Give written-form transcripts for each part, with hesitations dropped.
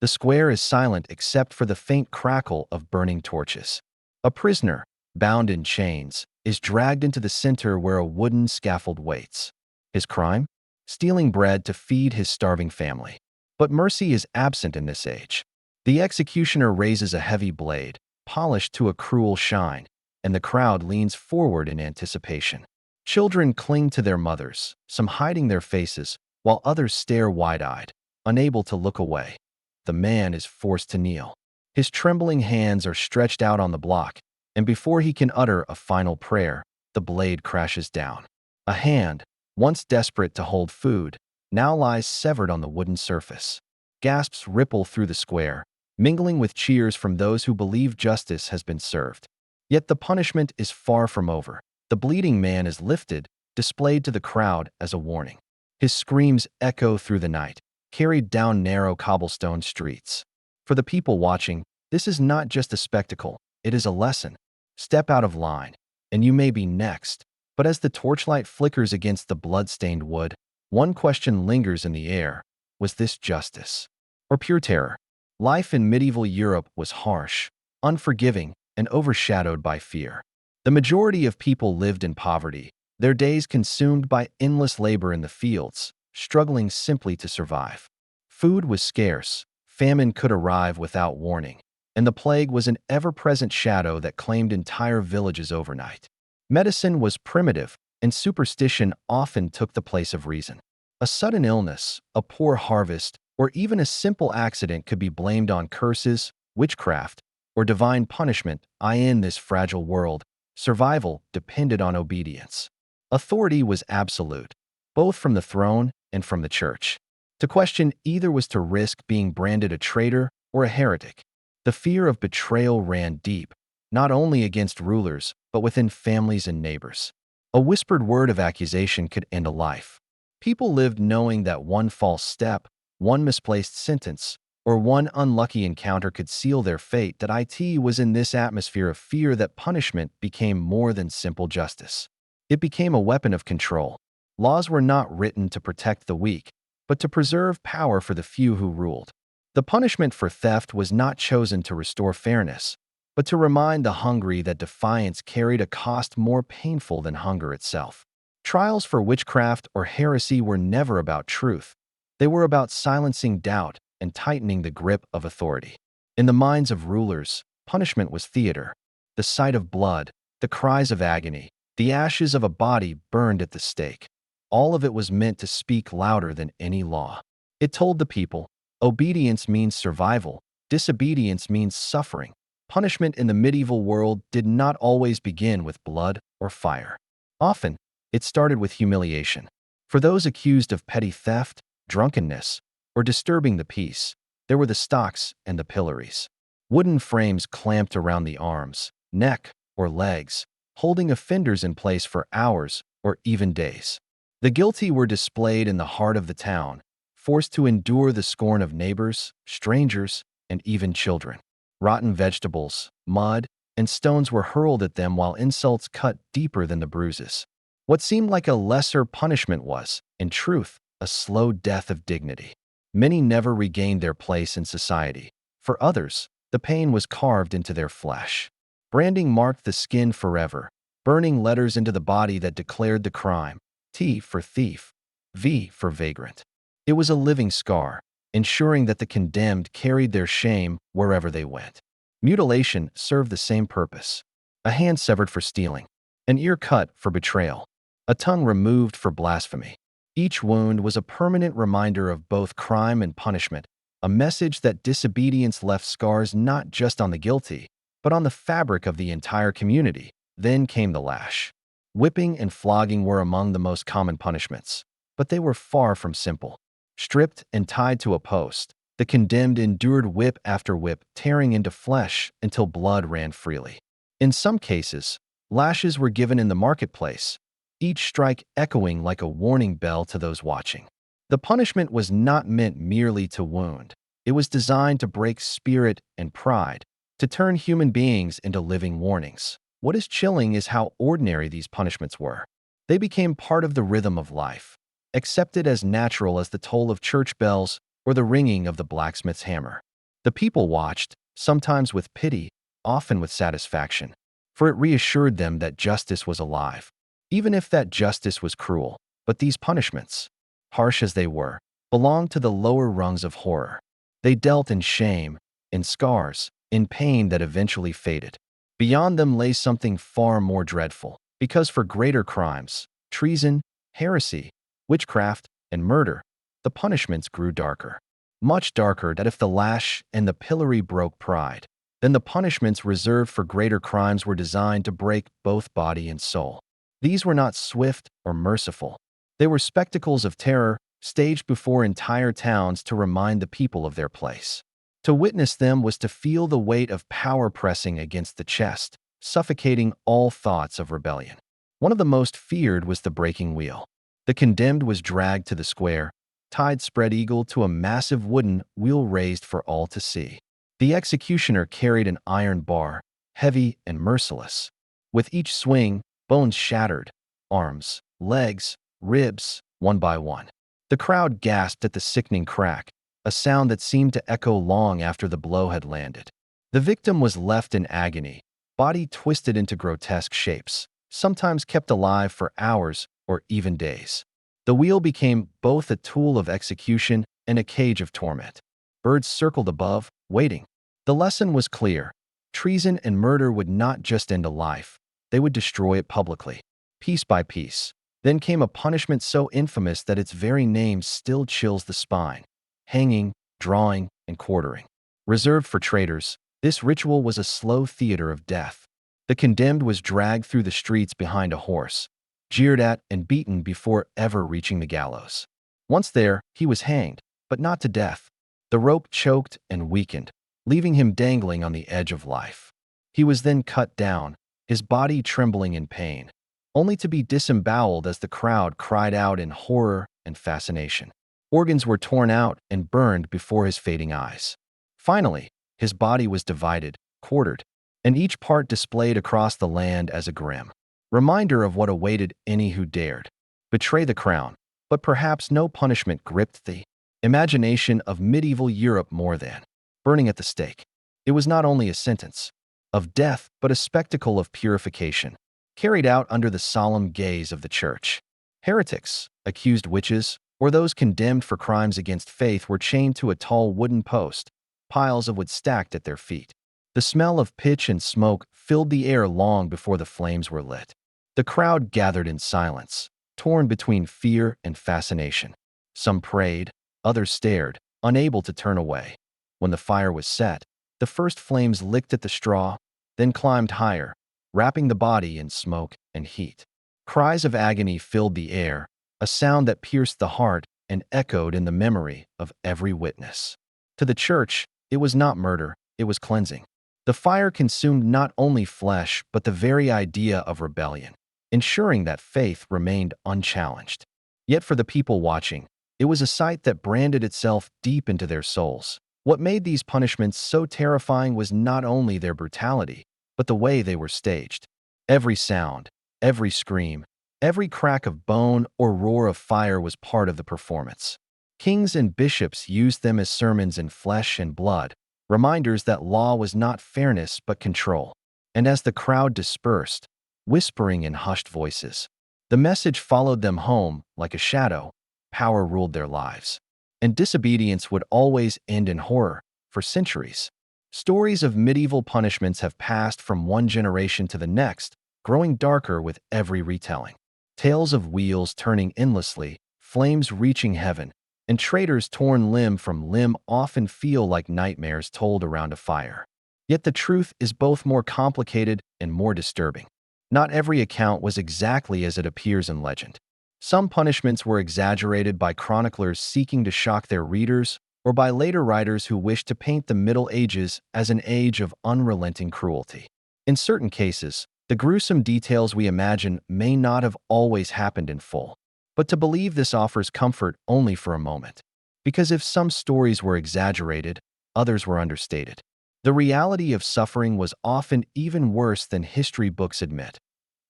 The square is silent except for the faint crackle of burning torches. A prisoner, bound in chains, is dragged into the center where a wooden scaffold waits. His crime? Stealing bread to feed his starving family. But mercy is absent in this age. The executioner raises a heavy blade, polished to a cruel shine, and the crowd leans forward in anticipation. Children cling to their mothers, some hiding their faces, while others stare wide-eyed, unable to look away. The man is forced to kneel. His trembling hands are stretched out on the block, and before he can utter a final prayer, the blade crashes down. A hand, once desperate to hold food, now lies severed on the wooden surface. Gasps ripple through the square, mingling with cheers from those who believe justice has been served. Yet the punishment is far from over. The bleeding man is lifted, displayed to the crowd as a warning. His screams echo through the night, carried down narrow cobblestone streets. For the people watching, this is not just a spectacle, it is a lesson. Step out of line, and you may be next. But as the torchlight flickers against the blood-stained wood, one question lingers in the air. Was this justice? Or pure terror? Life in medieval Europe was harsh, unforgiving, and overshadowed by fear. The majority of people lived in poverty, their days consumed by endless labor in the fields, struggling simply to survive. Food was scarce, famine could arrive without warning, and the plague was an ever-present shadow that claimed entire villages overnight. Medicine was primitive, and superstition often took the place of reason. A sudden illness, a poor harvest, or even a simple accident could be blamed on curses, witchcraft, or divine punishment. In this fragile world, survival depended on obedience. Authority was absolute, both from the throne and from the church. To question either was to risk being branded a traitor or a heretic. The fear of betrayal ran deep, not only against rulers, but within families and neighbors. A whispered word of accusation could end a life. People lived knowing that one false step, one misplaced sentence, or one unlucky encounter could seal their fate. That it was in this atmosphere of fear that punishment became more than simple justice. It became a weapon of control. Laws were not written to protect the weak, but to preserve power for the few who ruled. The punishment for theft was not chosen to restore fairness, but to remind the hungry that defiance carried a cost more painful than hunger itself. Trials for witchcraft or heresy were never about truth. They were about silencing doubt and tightening the grip of authority. In the minds of rulers, punishment was theater. The sight of blood, the cries of agony, the ashes of a body burned at the stake. All of it was meant to speak louder than any law. It told the people, obedience means survival, disobedience means suffering. Punishment in the medieval world did not always begin with blood or fire. Often, it started with humiliation. For those accused of petty theft, drunkenness, or disturbing the peace, there were the stocks and the pillories. Wooden frames clamped around the arms, neck, or legs, holding offenders in place for hours or even days. The guilty were displayed in the heart of the town, forced to endure the scorn of neighbors, strangers, and even children. Rotten vegetables, mud, and stones were hurled at them while insults cut deeper than the bruises. What seemed like a lesser punishment was, in truth, a slow death of dignity. Many never regained their place in society. For others, the pain was carved into their flesh. Branding marked the skin forever, burning letters into the body that declared the crime. T for thief, V for vagrant. It was a living scar, ensuring that the condemned carried their shame wherever they went. Mutilation served the same purpose. A hand severed for stealing, an ear cut for betrayal, a tongue removed for blasphemy. Each wound was a permanent reminder of both crime and punishment, a message that disobedience left scars not just on the guilty, but on the fabric of the entire community. Then came the lash. Whipping and flogging were among the most common punishments, but they were far from simple. Stripped and tied to a post, the condemned endured whip after whip, tearing into flesh until blood ran freely. In some cases, lashes were given in the marketplace, each strike echoing like a warning bell to those watching. The punishment was not meant merely to wound. It was designed to break spirit and pride, to turn human beings into living warnings. What is chilling is how ordinary these punishments were. They became part of the rhythm of life, accepted as natural as the toll of church bells or the ringing of the blacksmith's hammer. The people watched, sometimes with pity, often with satisfaction, for it reassured them that justice was alive, even if that justice was cruel. But these punishments, harsh as they were, belonged to the lower rungs of horror. They dealt in shame, in scars, in pain that eventually faded. Beyond them lay something far more dreadful, because for greater crimes, treason, heresy, witchcraft, and murder, the punishments grew darker. Much darker that if the lash and the pillory broke pride, then the punishments reserved for greater crimes were designed to break both body and soul. These were not swift or merciful. They were spectacles of terror, staged before entire towns to remind the people of their place. To witness them was to feel the weight of power pressing against the chest, suffocating all thoughts of rebellion. One of the most feared was the breaking wheel. The condemned was dragged to the square, tied spread eagle to a massive wooden wheel raised for all to see. The executioner carried an iron bar, heavy and merciless. With each swing, bones shattered, arms, legs, ribs, one by one. The crowd gasped at the sickening crack, a sound that seemed to echo long after the blow had landed. The victim was left in agony, body twisted into grotesque shapes, sometimes kept alive for hours or even days. The wheel became both a tool of execution and a cage of torment. Birds circled above, waiting. The lesson was clear. Treason and murder would not just end a life, they would destroy it publicly, piece by piece. Then came a punishment so infamous that its very name still chills the spine: hanging, drawing, and quartering. Reserved for traitors, this ritual was a slow theater of death. The condemned was dragged through the streets behind a horse, jeered at and beaten before ever reaching the gallows. Once there, he was hanged, but not to death. The rope choked and weakened, leaving him dangling on the edge of life. He was then cut down, his body trembling in pain, only to be disemboweled as the crowd cried out in horror and fascination. Organs were torn out and burned before his fading eyes. Finally, his body was divided, quartered, and each part displayed across the land as a grim reminder of what awaited any who dared betray the crown. But perhaps no punishment gripped the imagination of medieval Europe more than burning at the stake. It was not only a sentence of death, but a spectacle of purification, carried out under the solemn gaze of the church. Heretics, accused witches, or those condemned for crimes against faith were chained to a tall wooden post, piles of wood stacked at their feet. The smell of pitch and smoke filled the air long before the flames were lit. The crowd gathered in silence, torn between fear and fascination. Some prayed, others stared, unable to turn away. When the fire was set, the first flames licked at the straw, then climbed higher, wrapping the body in smoke and heat. Cries of agony filled the air, a sound that pierced the heart and echoed in the memory of every witness. To the church, it was not murder, it was cleansing. The fire consumed not only flesh but the very idea of rebellion, ensuring that faith remained unchallenged. Yet for the people watching, it was a sight that branded itself deep into their souls. What made these punishments so terrifying was not only their brutality, but the way they were staged. Every sound, every scream, every crack of bone or roar of fire was part of the performance. Kings and bishops used them as sermons in flesh and blood, reminders that law was not fairness but control. And as the crowd dispersed, whispering in hushed voices, the message followed them home like a shadow. Power ruled their lives, and disobedience would always end in horror. For centuries, stories of medieval punishments have passed from one generation to the next, growing darker with every retelling. Tales of wheels turning endlessly, flames reaching heaven, and traitors torn limb from limb often feel like nightmares told around a fire. Yet the truth is both more complicated and more disturbing. Not every account was exactly as it appears in legend. Some punishments were exaggerated by chroniclers seeking to shock their readers, or by later writers who wished to paint the Middle Ages as an age of unrelenting cruelty. In certain cases, the gruesome details we imagine may not have always happened in full. But to believe this offers comfort only for a moment. Because if some stories were exaggerated, others were understated. The reality of suffering was often even worse than history books admit.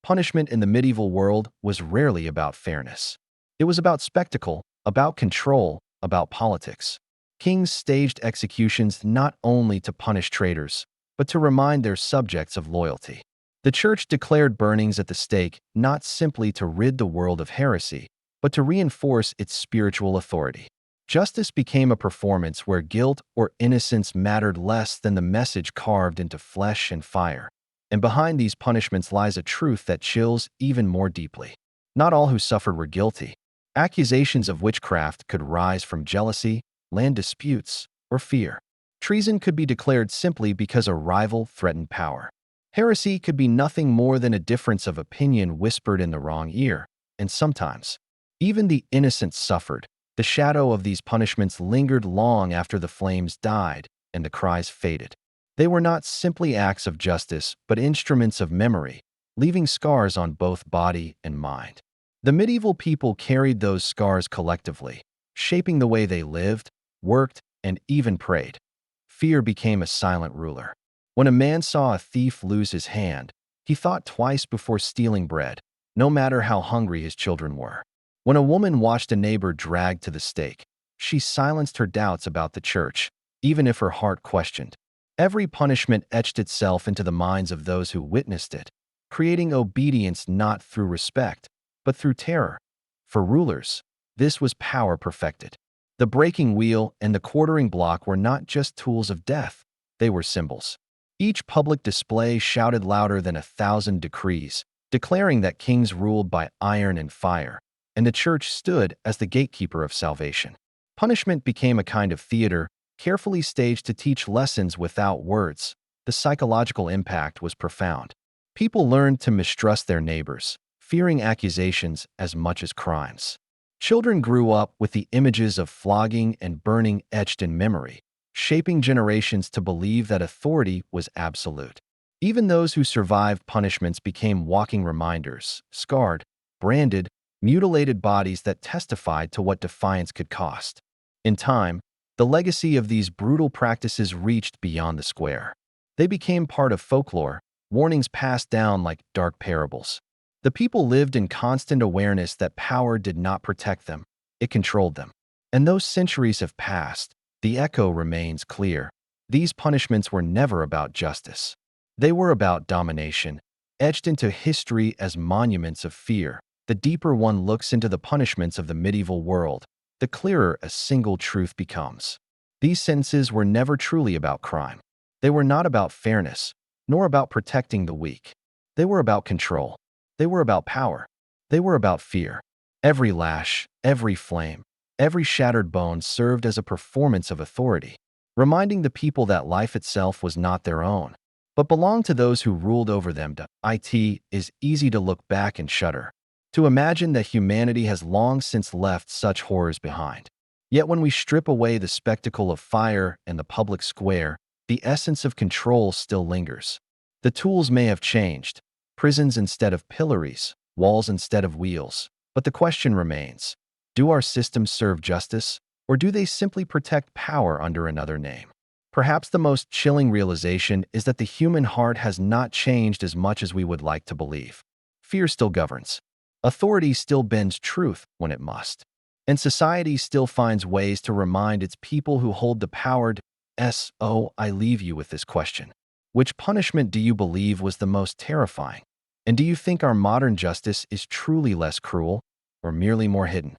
Punishment in the medieval world was rarely about fairness. It was about spectacle, about control, about politics. Kings staged executions not only to punish traitors, but to remind their subjects of loyalty. The church declared burnings at the stake not simply to rid the world of heresy, but to reinforce its spiritual authority. Justice became a performance where guilt or innocence mattered less than the message carved into flesh and fire. And behind these punishments lies a truth that chills even more deeply. Not all who suffered were guilty. Accusations of witchcraft could rise from jealousy, land disputes, or fear. Treason could be declared simply because a rival threatened power. Heresy could be nothing more than a difference of opinion whispered in the wrong ear, and sometimes, even the innocent suffered. The shadow of these punishments lingered long after the flames died and the cries faded. They were not simply acts of justice, but instruments of memory, leaving scars on both body and mind. The medieval people carried those scars collectively, shaping the way they lived, worked, and even prayed. Fear became a silent ruler. When a man saw a thief lose his hand, he thought twice before stealing bread, no matter how hungry his children were. When a woman watched a neighbor dragged to the stake, she silenced her doubts about the church, even if her heart questioned. Every punishment etched itself into the minds of those who witnessed it, creating obedience not through respect, but through terror. For rulers, this was power perfected. The breaking wheel and the quartering block were not just tools of death, they were symbols. Each public display shouted louder than 1,000 decrees, declaring that kings ruled by iron and fire, and the church stood as the gatekeeper of salvation. Punishment became a kind of theater, carefully staged to teach lessons without words. The psychological impact was profound. People learned to mistrust their neighbors, fearing accusations as much as crimes. Children grew up with the images of flogging and burning etched in memory, shaping generations to believe that authority was absolute. Even those who survived punishments became walking reminders, scarred, branded, mutilated bodies that testified to what defiance could cost. In time, the legacy of these brutal practices reached beyond the square. They became part of folklore, warnings passed down like dark parables. The people lived in constant awareness that power did not protect them, it controlled them. And though centuries have passed, the echo remains clear. These punishments were never about justice. They were about domination, etched into history as monuments of fear. The deeper one looks into the punishments of the medieval world, the clearer a single truth becomes. These sentences were never truly about crime. They were not about fairness, nor about protecting the weak. They were about control. They were about power. They were about fear. Every lash, every flame, every shattered bone served as a performance of authority, reminding the people that life itself was not their own, but belonged to those who ruled over them. It is easy to look back and shudder, to imagine that humanity has long since left such horrors behind. Yet when we strip away the spectacle of fire and the public square, the essence of control still lingers. The tools may have changed, prisons instead of pillories, walls instead of wheels, but the question remains, do our systems serve justice, or do they simply protect power under another name? Perhaps the most chilling realization is that the human heart has not changed as much as we would like to believe. Fear still governs. Authority still bends truth when it must. And society still finds ways to remind its people who hold the power to I leave you with this question. Which punishment do you believe was the most terrifying? And do you think our modern justice is truly less cruel or merely more hidden?